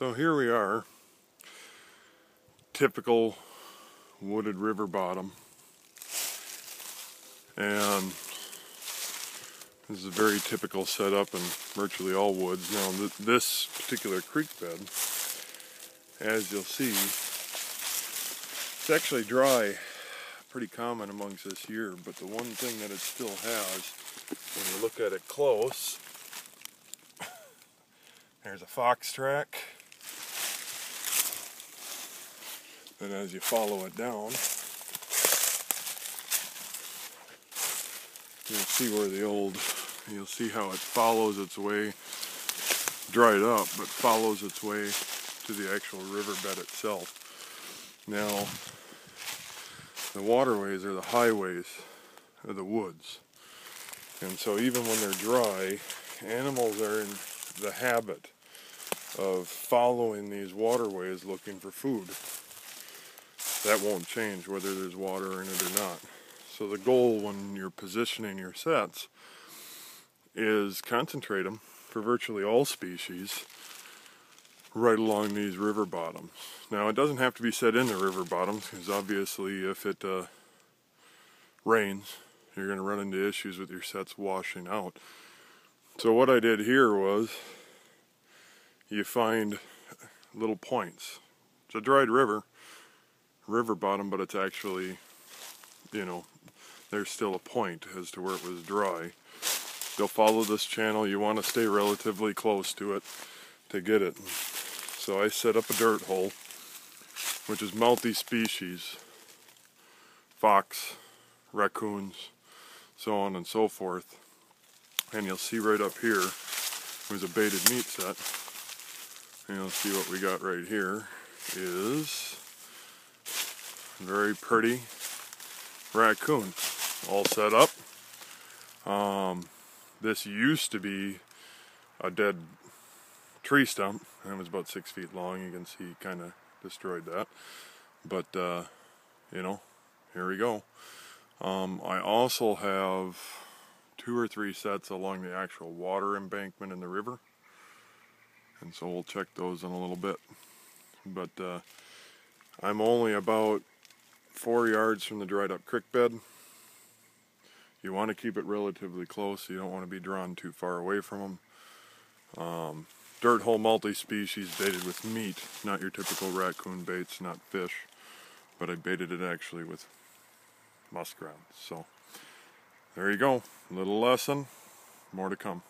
So here we are, typical wooded river bottom, and this is a very typical setup in virtually all woods. Now this particular creek bed, as you'll see, it's actually dry, pretty common amongst this year, but the one thing that it still has, when you look at it close, there's a fox track. And as you follow it down, you'll see where you'll see how it follows its way, dried up, but follows its way to the actual riverbed itself. Now, the waterways are the highways of the woods. And so even when they're dry, animals are in the habit of following these waterways looking for food. That won't change whether there's water in it or not. So the goal when you're positioning your sets is concentrate them for virtually all species right along these river bottoms. Now it doesn't have to be set in the river bottoms, because obviously if it rains, you're going to run into issues with your sets washing out. So what I did here was, you find little points. It's a dried river bottom, but it's actually, there's still a point as to where it was dry. They'll follow this channel. You want to stay relatively close to it to get it. So I set up a dirt hole, which is multi-species, fox, raccoons, so on and so forth. And you'll see right up here was a baited meat set. And you'll see what we got right here is a very pretty raccoon, all set up. This used to be a dead tree stump, and it was about 6 feet long. You can see he kind of destroyed that. But, here we go. I also have 2 or 3 sets along the actual water embankment in the river. And so we'll check those in a little bit. But I'm only about 4 yards from the dried up creek bed. You want to keep it relatively close. You don't want to be drawn too far away from them. Dirt hole multi-species, baited with meat, not your typical raccoon baits, not fish. But I baited it actually with muskrats. So there you go. Little lesson. More to come.